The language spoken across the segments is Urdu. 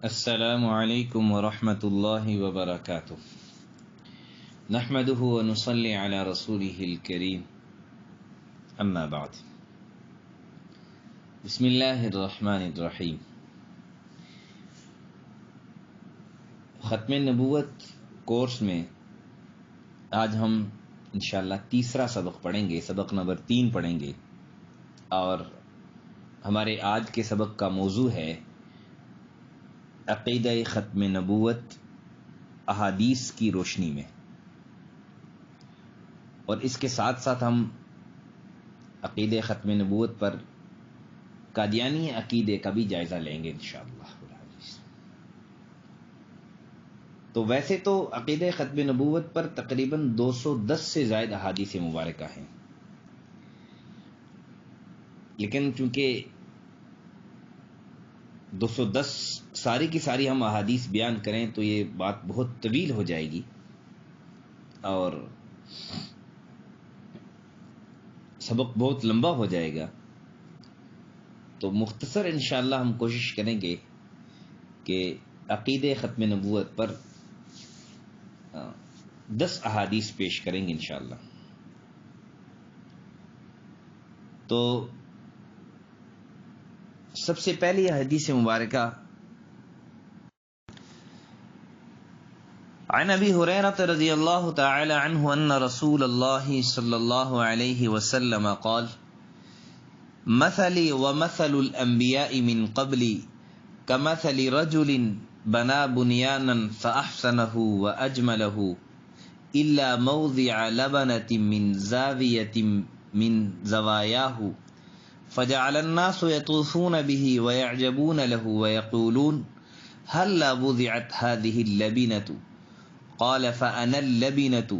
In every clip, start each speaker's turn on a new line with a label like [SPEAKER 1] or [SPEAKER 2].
[SPEAKER 1] السلام علیکم ورحمۃ اللہ وبرکاتہ نحمده ونصلی علی رسوله الکریم اما بعد بسم اللہ الرحمن الرحیم ختم نبوت کورس میں آج ہم انشاءاللہ تیسرا سبق پڑھیں گے، سبق نمبر 3 پڑھیں گے، اور ہمارے آج کے سبق کا موضوع ہے عقیدہ ختم نبوت احادیث کی روشنی میں، اور اس کے ساتھ ساتھ ہم عقیدہ ختم نبوت پر قادیانی عقیدے کا بھی جائزہ لیں گے انشاءاللہ۔ تو ویسے تو عقیدہ ختم نبوت پر تقریباً 210 سے زائد احادیث مبارکہ ہیں، لیکن چونکہ 210 ساری کی ساری ہم احادیث بیان کریں تو یہ بات بہت طویل ہو جائے گی اور سبق بہت لمبا ہو جائے گا، تو مختصر انشاءاللہ ہم کوشش کریں گے کہ عقیدہ ختم نبوت پر 10 احادیث پیش کریں گے انشاءاللہ۔ تو سب سے پہلی حدیث مبارکہ عن ابی ہریرہ رضی اللہ تعالی عنہ ان رسول اللہ صلی اللہ علیہ وسلم قال مثلی ومثل الانبیاء من قبلی کمثل رجل بنا بنیانا فاحسنه واجمله الا موضع لبنة من زاویة من زوایاه فجعل الناس يطوفون به ويعجبون له ويقولون هل وضعت هذه اللبنة قال فأنا اللبنة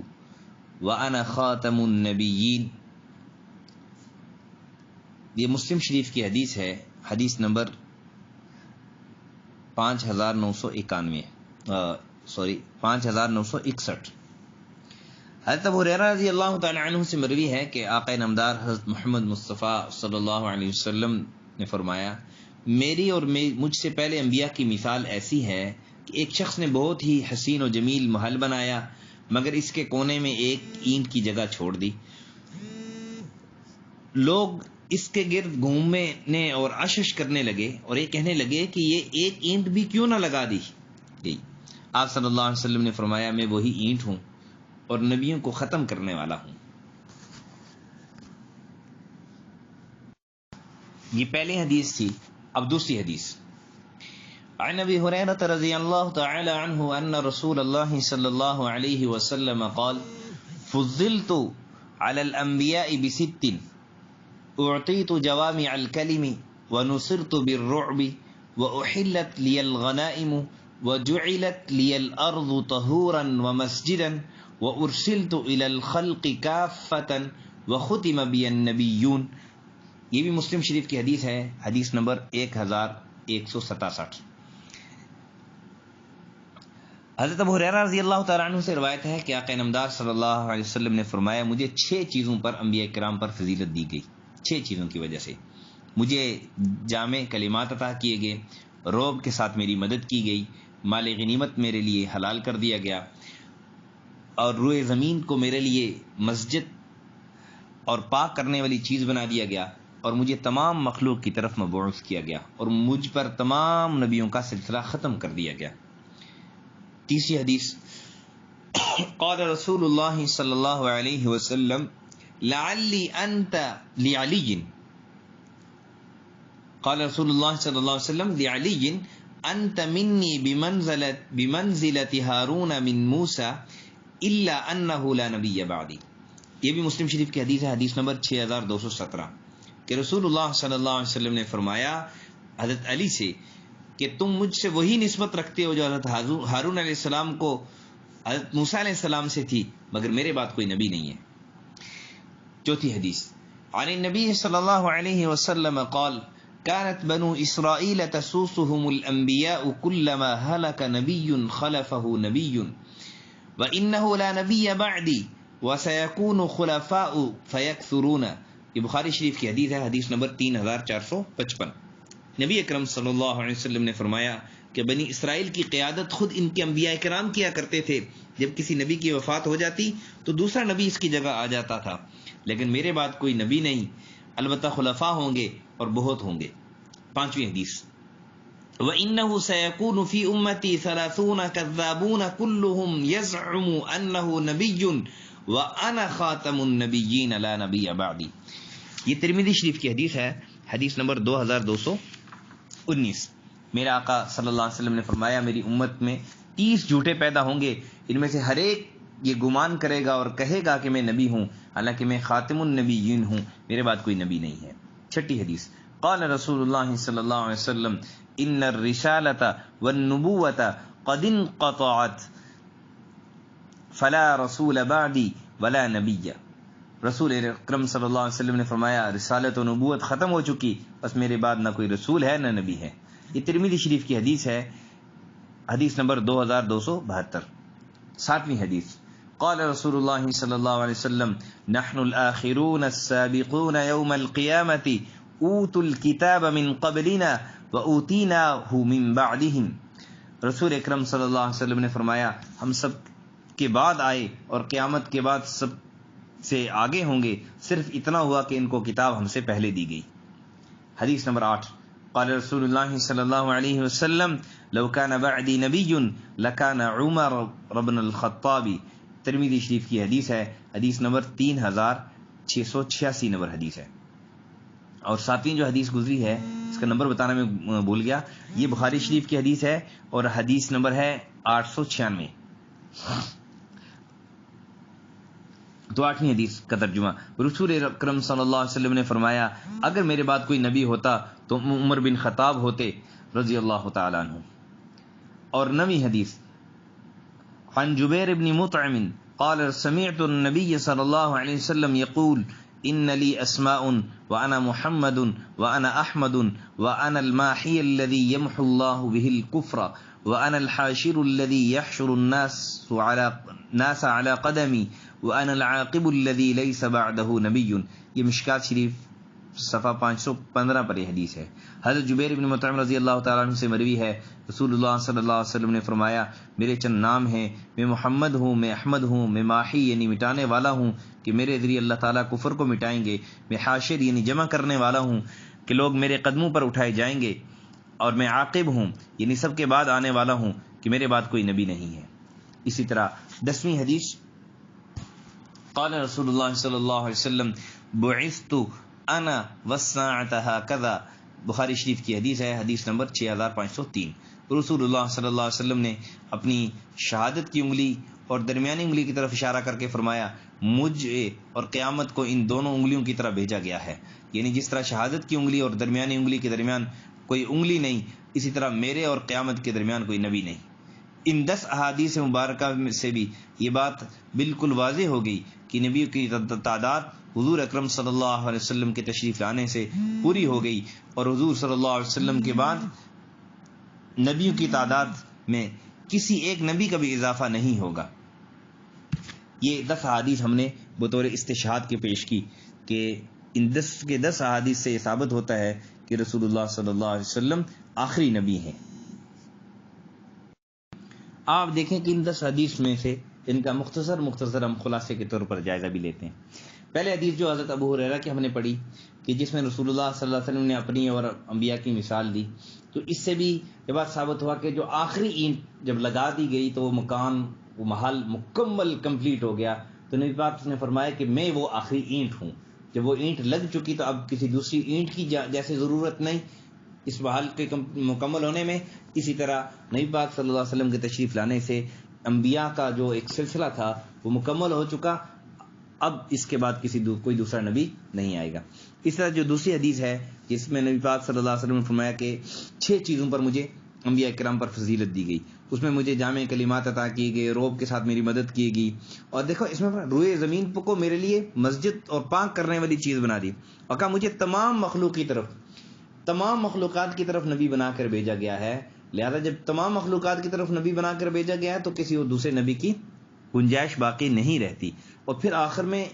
[SPEAKER 1] وأنا خاتم النبيين۔ یہ مسلم شریف کی حدیث ہے، حدیث نمبر 5961 5961۔ حضرت ابو ہریرہ رضی اللہ تعالی عنہ سے مروی ہے کہ آقا نامدار حضرت محمد مصطفیٰ صلی اللہ علیہ وسلم نے فرمایا، میری اور مجھ سے پہلے انبیاء کی مثال ایسی ہے کہ ایک شخص نے بہت ہی حسین و جمیل محل بنایا، مگر اس کے کونے میں ایک اینٹ کی جگہ چھوڑ دی۔ لوگ اس کے گرد گھومنے اور اشش کرنے لگے اور یہ کہنے لگے کہ یہ ایک اینٹ بھی کیوں نہ لگا دی گئی۔ آپ صلی اللہ علیہ وسلم نے فرمایا، میں وہی اینٹ ہوں اور نبیوں کو ختم کرنے والا ہوں۔ یہ پہلی حدیث تھی۔ اب دوسری حدیث عن ابی ہریرہ رضی اللہ تعالی عنہ ان رسول اللہ صلی اللہ علیہ وسلم قال فضلت علی الانبیاء بست اعطیت جوامع الکلم ونصرت بالرعب واحلت لی الغنائم وجعلت لی الارض طہورا ومسجدا وارسلت الى الخلق کافۃ وختم بی النبیون۔ یہ بھی مسلم شریف کی حدیث ہے، حدیث نمبر 1167۔ حضرت ابو ہریرہ رضی اللہ تعالیٰ عنہ سے روایت ہے کہ آقا نامدار صلی اللہ علیہ وسلم نے فرمایا، مجھے 6 چیزوں پر انبیاء کرام پر فضیلت دی گئی۔ 6 چیزوں کی وجہ سے مجھے جامع کلمات عطا کیے گئے، رعب کے ساتھ میری مدد کی گئی، مال غنیمت میرے لیے حلال کر دیا گیا، اور روئے زمین کو میرے لیے مسجد اور پاک کرنے والی چیز بنا دیا گیا، اور مجھے تمام مخلوق کی طرف مبعوث کیا گیا، اور مجھ پر تمام نبیوں کا سلسلہ ختم کر دیا گیا۔ تیسری حدیث قال رسول اللہ صلی اللہ علیہ وسلم لعلی انت لعلی قال رسول اللہ صلی اللہ علیہ وسلم لعلی انت منی بمنزلت ہارون من موسیٰ الا انہ لا نبی بعدی۔ یہ بھی مسلم شریف کی حدیث ہے، حدیث نمبر 6217، کہ رسول اللہ صلی اللہ علیہ وسلم نے فرمایا حضرت علی سے کہ تم مجھ سے وہی نسبت رکھتے ہو جو حضرت ہارون علیہ السلام کو حضرت موسیٰ علیہ السلام سے تھی، مگر میرے بعد کوئی نبی نہیں ہے۔ چوتھی حدیث عن النبی صلی اللہ علیہ وسلم قال كانت بنو اسرائیل تسوسهم الانبیاء كلما هلك نبی خلفه نبی وانه لا نبی بعدی وسيكون خلفاء فيكثرون۔ یہ بخاری شریف کی حدیث ہے، حدیث نمبر 3455۔ نبی اکرم صلی اللہ علیہ وسلم نے فرمایا، کہ بنی اسرائیل کی قیادت خود ان کے انبیاء کرام کیا کرتے تھے. جب کسی نبی کی وفات ہو جاتی تو دوسرا نبی اس کی جگہ آ جاتا تھا، لیکن میرے بعد کوئی نبی نہیں، البتہ خلفاء ہوں گے اور بہت ہوں گے. پانچویں حدیث، وَإِنَّهُ سَيَكُونُ فِي أُمَّتِي 30 كَذَّابُونَ كُلُّهُمْ يَزْعُمُ أَنَّهُ نَبِيٌّ وَأَنَا خَاتَمُ النَّبِيِّينَ لَا نَبِيَّ بَعْدِي. یہ ترمذی شریف کی حدیث ہے، حدیث نمبر 2219. میرا آقا صلی اللہ علیہ وسلم نے فرمایا میری امت میں 30 جھوٹے پیدا ہوں گے، ان میں سے ہر ایک یہ گمان کرے گا اور کہے گا کہ میں نبی ہوں، حالانکہ میں خاتم النبیین ہوں، میرے بعد کوئی نبی نہیں ہے. چھٹی حدیث، قال رسول اللہ صلی اللہ علیہ وسلم ان الرسالۃ والنبوۃ قد انقطعت فلا رسول بعدی ولا نبی. رسول اکرم صلی اللہ علیہ وسلم نے فرمایا رسالت و نبوت ختم ہو چکی، بس میرے بعد نہ کوئی رسول ہے نہ نبی ہے. یہ ترمذی شریف کی حدیث ہے، حدیث نمبر 2272. ساتویں حدیث، قال رسول اللہ صلی اللہ علیہ وسلم نحن الآخرون السابقون یوم القیامة اوتوا الکتاب من قبلنا وأوتیناہ من بعدہم. رسول اکرم صلی اللہ علیہ وسلم نے فرمایا ہم سب کے بعد آئے اور قیامت کے بعد سب سے آگے ہوں گے، صرف اتنا ہوا کہ ان کو کتاب ہم سے پہلے دی گئی. حدیث نمبر 8، قال رسول اللہ صلی اللہ علیہ وسلم لو کان بعدی نبی لکان عمر بن الخطاب. ترمذی شریف کی حدیث ہے، حدیث نمبر 3686 نمبر حدیث ہے. اور ساتویں جو حدیث گزری ہے اس کا نمبر بتانا میں بھول گیا، یہ بخاری شریف کی حدیث ہے اور حدیث نمبر ہے 896. تو آٹھویں حدیث کا ترجمہ، رسول اکرم صلی اللہ علیہ وسلم نے فرمایا اگر میرے بعد کوئی نبی ہوتا تو عمر بن خطاب ہوتے رضی اللہ تعالی عنہ. اور نویں حدیث، عن جبیر بن مطعم قال سمعت النبی صلی اللہ علیہ وسلم یقول ان لی اسماء وانا محمد وانا احمد وانا الماحی الذی یمحو اللہ به الکفر وانا الحاشر الذی یحشر الناس على قدمی وَأَنَا الْعَاقِبُ الَّذِي لَيْسَ بَعْدَهُ نَبِيٌّ. یہ مشکات شریف صفحہ 515 پر یہ حدیث ہے. حضرت جبیر بن مطعم رضی اللہ تعالیٰ عنہ سے مروی ہے، رسول اللہ صلی اللہ علیہ وسلم نے فرمایا میرے چند نام ہیں، میں محمد ہوں، میں احمد ہوں، میں ماحی یعنی مٹانے والا ہوں کہ میرے ذریعے اللہ تعالیٰ کفر کو مٹائیں گے، میں حاشر یعنی جمع کرنے والا ہوں کہ لوگ میرے قدموں پر اٹھائے جائیں گے، اور میں عاقب ہوں یعنی سب کے بعد آنے والا ہوں کہ میرے بعد کوئی نبی نہیں ہے. اسی طرح 10ویں حدیث، قال رسول اللہ صلی اللہ علیہ وسلم بعثت انا والساعة هكذا. بخاری شریف کی حدیث ہے، حدیث نمبر 6503. رسول اللہ صلی اللہ علیہ وسلم نے اپنی شہادت کی انگلی اور درمیانی انگلی کی طرف اشارہ کر کے فرمایا مجھے اور قیامت کو ان دونوں انگلیوں کی طرف بھیجا گیا ہے. یعنی جس طرح شہادت کی انگلی اور درمیانی انگلی کے درمیان کوئی انگلی نہیں، اسی طرح میرے اور قیامت کے درمیان کوئی نبی نہیں. ان 10 احادیث مبارکہ سے بھی یہ بات بالکل واضح ہو گئی کہ نبیوں کی تعداد حضور اکرم صلی اللہ علیہ وسلم کے تشریف لانے سے پوری ہو گئی، اور حضور صلی اللہ علیہ وسلم کے بعد نبیوں کی تعداد میں کسی ایک نبی کا بھی اضافہ نہیں ہوگا. یہ 10 احادیث ہم نے بطور استشہاد کے پیش کی کہ ان 10 کے 10 احادیث سے یہ ثابت ہوتا ہے کہ رسول اللہ صلی اللہ علیہ وسلم آخری نبی ہیں. آپ دیکھیں کہ ان 10 حدیث میں سے ان کا مختصر ہم خلاصے کے طور پر جائزہ بھی لیتے ہیں. پہلے حدیث جو حضرت ابو ہریرہ کی ہم نے پڑھی کہ جس میں رسول اللہ صلی اللہ علیہ وسلم نے اپنی اور انبیاء کی مثال دی، تو اس سے بھی یہ بات ثابت ہوا کہ جو آخری اینٹ جب لگا دی گئی تو وہ مکان، وہ محل مکمل کمپلیٹ ہو گیا. تو نبی پاک نے فرمایا کہ میں وہ آخری اینٹ ہوں. جب وہ اینٹ لگ چکی تو اب کسی دوسری اینٹ کی جیسے ضرورت نہیں اس محل کے مکمل ہونے میں. اسی طرح نبی پاک صلی اللہ علیہ وسلم کے تشریف لانے سے انبیاء کا جو ایک سلسلہ تھا وہ مکمل ہو چکا، اب اس کے بعد کوئی دوسرا نبی نہیں آئے گا. اس طرح جو دوسری حدیث ہے جس میں نبی پاک صلی اللہ علیہ وسلم نے فرمایا کہ 6 چیزوں پر مجھے انبیاء کرام پر فضیلت دی گئی، اس میں مجھے جامع کلمات عطا کیے گئے، روب کے ساتھ میری مدد کی گئی، اور دیکھو اس میں روئے زمین کو میرے لیے مسجد اور پاک کرنے والی چیز بنا دی، اور کہا مجھے تمام مخلوقات کی طرف نبی بنا کر بھیجا گیا ہے. لہذا جب تمام مخلوقات کی طرف نبی بنا کر بھیجا گیا ہے تو کسی اور دوسرے نبی کی گنجائش باقی نہیں رہتی. اور پھر آخر میں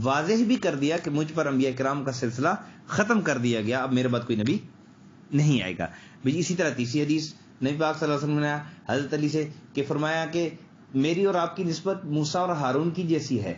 [SPEAKER 1] واضح بھی کر دیا کہ مجھ پر انبیاء کرام کا سلسلہ ختم کر دیا گیا، اب میرے بعد کوئی نبی نہیں آئے گا. اسی طرح تیسری حدیث نبی پاک صلی اللہ علیہ وسلم نے حضرت علی سے کہ فرمایا کہ میری اور آپ کی نسبت موسیٰ اور ہارون کی جیسی ہے،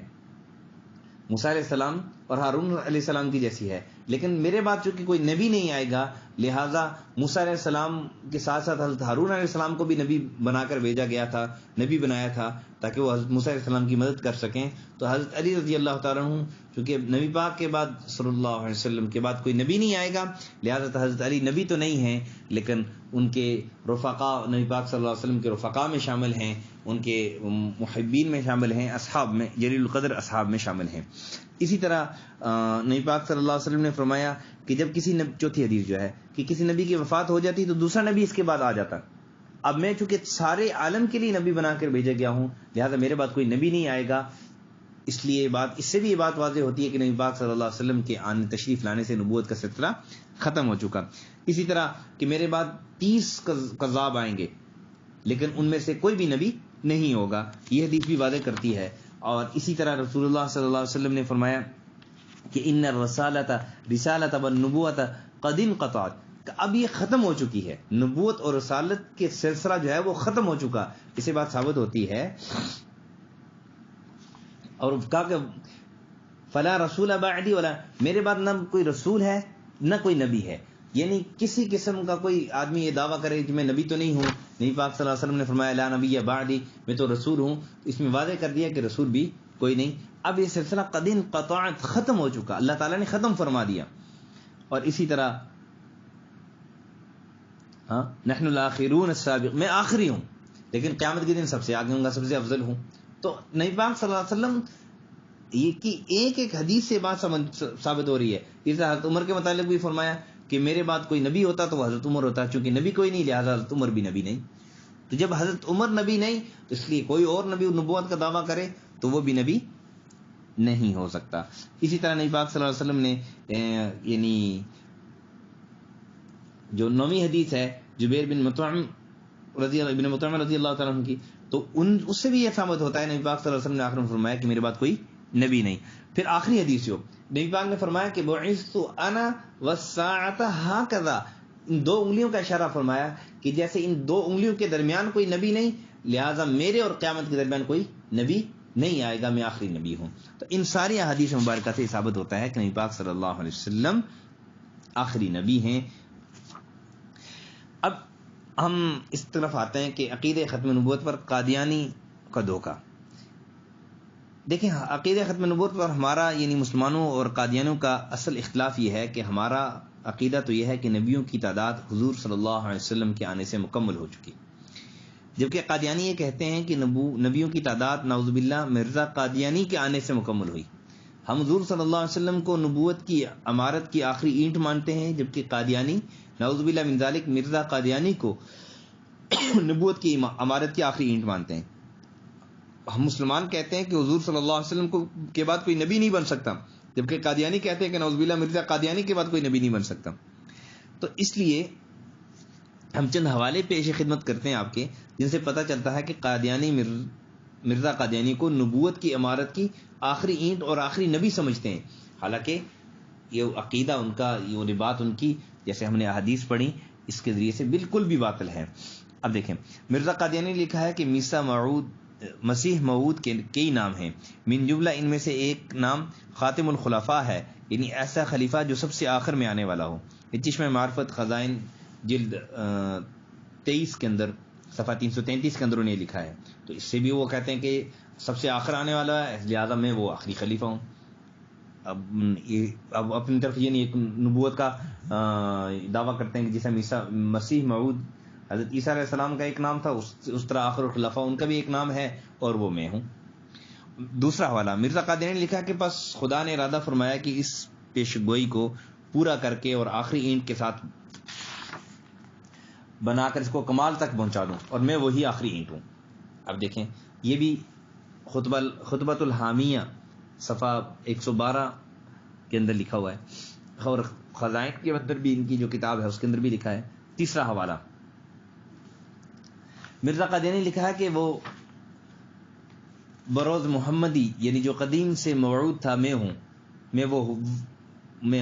[SPEAKER 1] موسیٰ علیہ السلام اور ہارون علیہ السلام کی جیسی ہے، لیکن میرے بعد چونکہ کوئی نبی نہیں آئے گا، لہٰذا موسیٰ علیہ السلام کے ساتھ ساتھ حضرت ہارون علیہ السلام کو بھی نبی بنا کر بھیجا گیا تھا، نبی بنایا تھا تاکہ وہ حضرت موسیٰ علیہ السلام کی مدد کر سکیں. تو حضرت علی رضی اللہ تعالیٰ عنہ چونکہ نبی پاک کے بعد صلی اللہ علیہ وسلم کے بعد کوئی نبی نہیں آئے گا، لہٰذا حضرت علی نبی تو نہیں ہیں لیکن ان کے رفقا نبی پاک صلی اللہ علیہ وسلم کے رفقا میں شامل ہیں، ان کے محبین میں شامل ہیں، اصحاب میں، جلیل القدر اصحاب میں شامل ہیں. اسی طرح نبی پاک صلی اللہ علیہ وسلم نے فرمایا کہ جب کسی چوتھی حدیث جو ہے کہ کسی نبی کی وفات ہو جاتی تو دوسرا نبی اس کے بعد آ جاتا. اب میں چونکہ سارے عالم کے لیے نبی بنا کر بھیجا گیا ہوں، لہذا میرے بعد کوئی نبی نہیں آئے گا. اس لیے اس سے بھی یہ بات واضح ہوتی ہے کہ نبی پاک صلی اللہ علیہ وسلم کے تشریف لانے سے نبوت کا سلسلہ ختم ہو چکا. اسی طرح کہ میرے بعد 30 کذاب آئیں گے لیکن ان میں سے کوئی بھی نبی نہیں ہوگا، یہ حدیث بھی واضح کرتی ہے. اور اسی طرح رسول اللہ صلی اللہ علیہ وسلم نے فرمایا کہ ان رسالت والنبوۃ قد انقطعت، اب یہ ختم ہو چکی ہے، نبوت اور رسالت کے سلسلہ جو ہے وہ ختم ہو چکا. اس سے بات ثابت ہوتی ہے. اور کہا کہ فلا رسول بعدی ولا، میرے بعد نہ کوئی رسول ہے نہ کوئی نبی ہے. یعنی کسی قسم کا کوئی آدمی یہ دعویٰ کرے کہ میں نبی تو نہیں ہوں. نبی پاک صلی اللہ علیہ وسلم نے فرمایا لا نبی بعدی، میں تو رسول ہوں. اس میں واضح کر دیا کہ رسول بھی کوئی نہیں. اب یہ سلسلہ قد انقطعت، ختم ہو چکا، اللہ تعالیٰ نے ختم فرما دیا. اور اسی طرح نحن الاخرون السابق، میں آخری ہوں لیکن قیامت کے دن سب سے آگے ہوں گا، سب سے افضل ہوں. تو نبی پاک صلی اللہ علیہ وسلم یہ کی ایک ایک حدیث سے بات ثابت ہو رہی ہے. اس طرح حضرت عمر کے متعلق بھی فرمایا کہ میرے بعد کوئی نبی ہوتا تو حضرت عمر ہوتا، چونکہ نبی کوئی نہیں لہذا حضرت عمر بھی نبی نہیں. تو جب حضرت عمر نبی نہیں تو اس لیے کوئی اور نبی نبوت کا دعویٰ کرے تو وہ بھی نبی نہیں ہو سکتا. اسی طرح نبی پاک صلی اللہ علیہ وسلم نے یعنی جو 9ویں حدیث ہے جبیر بن مطعم رضی اللہ تعالیٰ عنہ کی، تو اس سے بھی یہ ثابت ہوتا ہے نبی پاک صلی اللہ علیہ وسلم نے آخر میں فرمایا کہ میرے بعد کوئی نبی نہیں. پھر آخری حدیث جو نبی پاک نے فرمایا کہ بعثت انا والساعۃ ہکذا، ان 2 انگلیوں کا اشارہ فرمایا کہ جیسے ان 2 انگلیوں کے درمیان کوئی نبی نہیں، لہٰذا میرے اور قیامت کے درمیان کوئی نبی نہیں آئے گا، میں آخری نبی ہوں. تو ان ساری احادیث مبارکہ سے ثابت ہوتا ہے کہ نبی پاک صلی اللہ علیہ وسلم آخری نبی ہیں. اب ہم اس طرف آتے ہیں کہ عقیدہ ختم نبوت پر قادیانی کا دھوکہ. دیکھیں عقیدہ ختم نبوت پر ہمارا یعنی مسلمانوں اور قادیانیوں کا اصل اختلاف یہ ہے کہ ہمارا عقیدہ تو یہ ہے کہ نبیوں کی تعداد حضور صلی اللہ علیہ وسلم کے آنے سے مکمل ہو چکی، جبکہ قادیانی یہ کہتے ہیں کہ نبیوں کی تعداد نعوذ باللہ مرزا قادیانی کے آنے سے مکمل ہوئی. ہم حضور صلی اللہ علیہ وسلم کو نبوت کی امارت کی آخری اینٹ مانتے ہیں، جبکہ قادیانی نعوذ باللہ من ذالک مرزا قادیانی کو نبوت کی امارت کی آخری اینٹ مانتے ہیں. ہم مسلمان کہتے ہیں کہ حضور صلی اللہ علیہ وسلم کے بعد کوئی نبی نہیں بن سکتا، جبکہ قادیانی کہتے ہیں کہ نعوذ باللہ مرزا قادیانی کے بعد کوئی نبی نہیں بن سکتا. تو اس لیے ہم چند حوالے پیش خدمت کرتے ہیں آپ کے، جن سے پتہ چلتا ہے کہ قادیانی مرزا قادیانی کو نبوت کی امارت کی آخری اینٹ اور آخری نبی سمجھتے ہیں، حالانکہ یہ عقیدہ ان کا، یہ بات ان کی جیسے ہم نے احادیث پڑھی اس کے ذریعے سے بالکل بھی باطل ہے. اب دیکھیں مرزا قادیانی نے لکھا ہے کہ مسیح موعود کے کئی نام ہیں، من جملہ ان میں سے ایک نام خاتم الخلفاء ہے، یعنی ایسا خلیفہ جو سب سے آخر میں آنے والا ہو. یہ چشمہ معرفت خزائن جلد 23 کے اندر صفحہ 333 کے اندر انہیں لکھا ہے. تو اس سے بھی وہ کہتے ہیں کہ سب سے آخر آنے والا ہے، لہٰذا میں وہ آخری خلیفہ ہوں. اب اپنی طرف یہ ایک نبوت کا دعویٰ کرتے ہیں کہ جیسا مسیح موعود حضرت عیسیٰ علیہ السلام کا ایک نام تھا، اس طرح آخر الخلفاء ان کا بھی ایک نام ہے اور وہ میں ہوں. دوسرا حوالہ مرزا قادیانی نے لکھا کہ پس خدا نے ارادہ فرمایا کہ اس پیش گوئی کو پورا کر کے اور آخری اینٹ کے ساتھ بنا کر اس کو کمال تک پہنچا دوں، اور میں وہی آخری اینٹ ہوں. اب دیکھیں یہ بھی خطبۃ الحامیہ صفحہ 112 کے اندر لکھا ہوا ہے، اور خزائن کے اندر بھی ان کی جو کتاب ہے اس کے اندر بھی لکھا ہے. تیسرا حوالہ مرزا قادیانی لکھا ہے کہ وہ بروز محمدی یعنی جو قدیم سے موعود تھا میں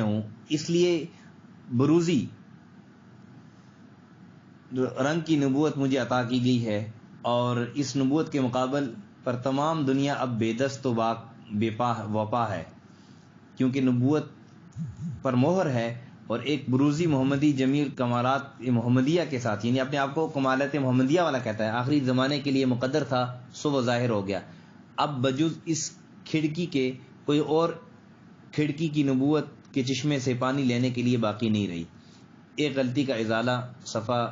[SPEAKER 1] ہوں، اس لیے بروزی رنگ کی نبوت مجھے عطا کی گئی ہے، اور اس نبوت کے مقابل پر تمام دنیا اب بے دست و وپا ہے، کیونکہ نبوت پر مہر ہے، اور ایک بروزی محمدی جمیل کمالات محمدیہ کے ساتھ، یعنی اپنے آپ کو کمالات محمدیہ والا کہتا ہے، آخری زمانے کے لیے مقدر تھا، سو وہ ظاہر ہو گیا، اب بجز اس کھڑکی کے کوئی اور کھڑکی کی نبوت کے چشمے سے پانی لینے کے لیے باقی نہیں رہی۔ ایک غلطی کا ازالہ صفحہ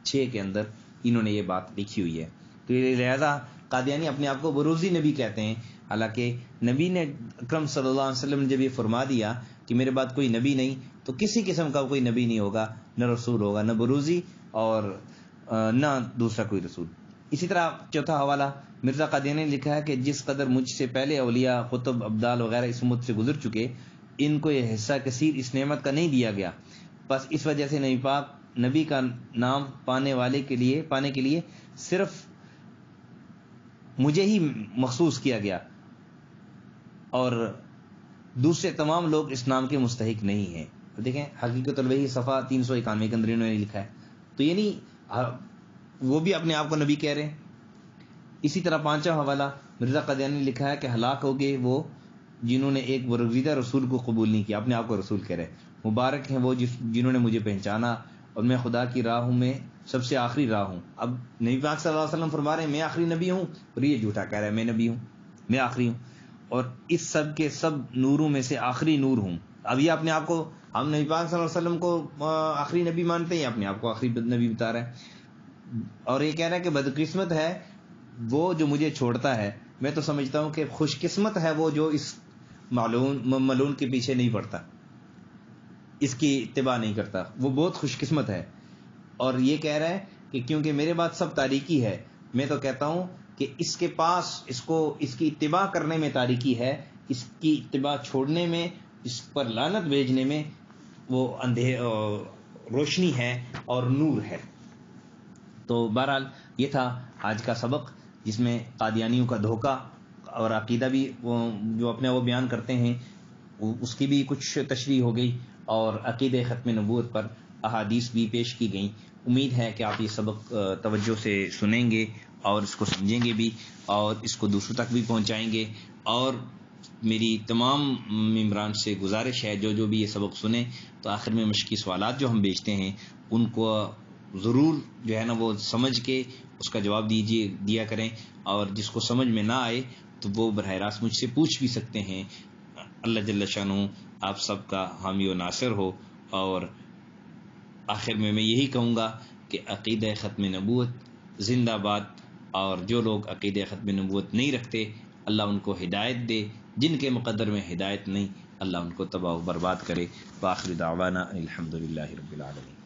[SPEAKER 1] 6 کے اندر انہوں نے یہ بات لکھی ہوئی ہے۔ تو لہذا قادیانی اپنے آپ کو بروزی نبی کہتے ہیں، حالانکہ نبی نے اکرم صلی اللہ علیہ وسلم نے جب یہ فرما دیا کہ میرے بعد کوئی نبی نہیں، تو کسی قسم کا کوئی نبی نہیں ہوگا، نہ رسول ہوگا، نہ بروزی اور نہ دوسرا کوئی رسول۔ اسی طرح چوتھا حوالہ مرزا قادیانی نے لکھا ہے کہ جس قدر مجھ سے پہلے اولیاء، قطب، ابدال وغیرہ اس امت سے گزر چکے، ان کو یہ حصہ کثیر اس نعمت کا نہیں دیا گیا، بس اس وجہ سے نبی پاک نبی کا نام پانے کے لیے صرف مجھے ہی مخصوص کیا گیا، اور دوسرے تمام لوگ اس نام کے مستحق نہیں ہیں۔ تو دیکھیں حقیقت الوحی صفحہ 391 کے اندر انہوں نے لکھا ہے، تو یعنی وہ بھی اپنے آپ کو نبی کہہ رہے ہیں۔ اسی طرح پانچواں حوالہ مرزا قادیانی نے لکھا ہے کہ ہلاک ہو گئے وہ جنہوں نے ایک برگزیدہ رسول کو قبول نہیں کیا، اپنے آپ کو رسول کہہ رہے ہیں۔ مبارک ہیں وہ جنہوں نے مجھے پہچانا، اور میں خدا کی راہوں میں سب سے آخری راہ ہوں۔ اب نبی پاک صلی اللہ علیہ وسلم فرما رہے ہیں میں آخری نبی ہوں، اور یہ جھوٹا کہہ رہا ہے میں نبی ہوں، میں آخری ہوں، اور اس سب کے سب نوروں میں سے آخری نور ہوں۔ اب یہ اپنے آپ کو، ہم نبی پاک صلی اللہ علیہ وسلم کو آخری نبی مانتے ہیں، اپنے آپ کو آخری نبی بتا رہا ہے، اور یہ کہہ رہا ہے کہ بدقسمت ہے وہ جو مجھے چھوڑتا ہے، میں تو سمجھتا ہوں کہ خوش قسمت ہے وہ جو اس ملعون کے پیچھے نہیں پڑتا، اس کی اتباع نہیں کرتا، وہ بہت خوش قسمت ہے۔ اور یہ کہہ رہا ہے کہ کیونکہ میرے بعد سب تاریکی ہے، میں تو کہتا ہوں کہ اس کے پاس اس کی اتباع کرنے میں تاریکی ہے، اس کی اتباع چھوڑنے میں، اس پر لعنت بھیجنے میں وہ روشنی ہے اور نور ہے۔ تو بہرحال یہ تھا آج کا سبق، جس میں قادیانیوں کا دھوکہ اور عقیدہ بھی جو اپنے وہ بیان کرتے ہیں اس کی بھی کچھ تشریح ہو گئی، اور عقیدہ ختم نبوت پر احادیث بھی پیش کی گئیں۔ امید ہے کہ آپ یہ سبق توجہ سے سنیں گے اور اس کو سمجھیں گے بھی، اور اس کو دوسروں تک بھی پہنچائیں گے۔ اور میری تمام ممبران سے گزارش ہے جو بھی یہ سبق سنیں تو آخر میں مشقی سوالات جو ہم بھیجتے ہیں ان کو ضرور جو ہے نا وہ سمجھ کے اس کا جواب دیا کریں، اور جس کو سمجھ میں نہ آئے تو وہ براہ راست مجھ سے پوچھ بھی سکتے ہیں۔ اللہ جل شانہ آپ سب کا حامی و ناصر ہو، اور آخر میں یہی کہوں گا کہ عقیدہ ختم نبوت زندہ باد، اور جو لوگ عقیدہ ختم نبوت نہیں رکھتے اللہ ان کو ہدایت دے، جن کے مقدر میں ہدایت نہیں اللہ ان کو تباہ و برباد کرے۔ وآخر دعوانا الحمدللہ رب العالمین۔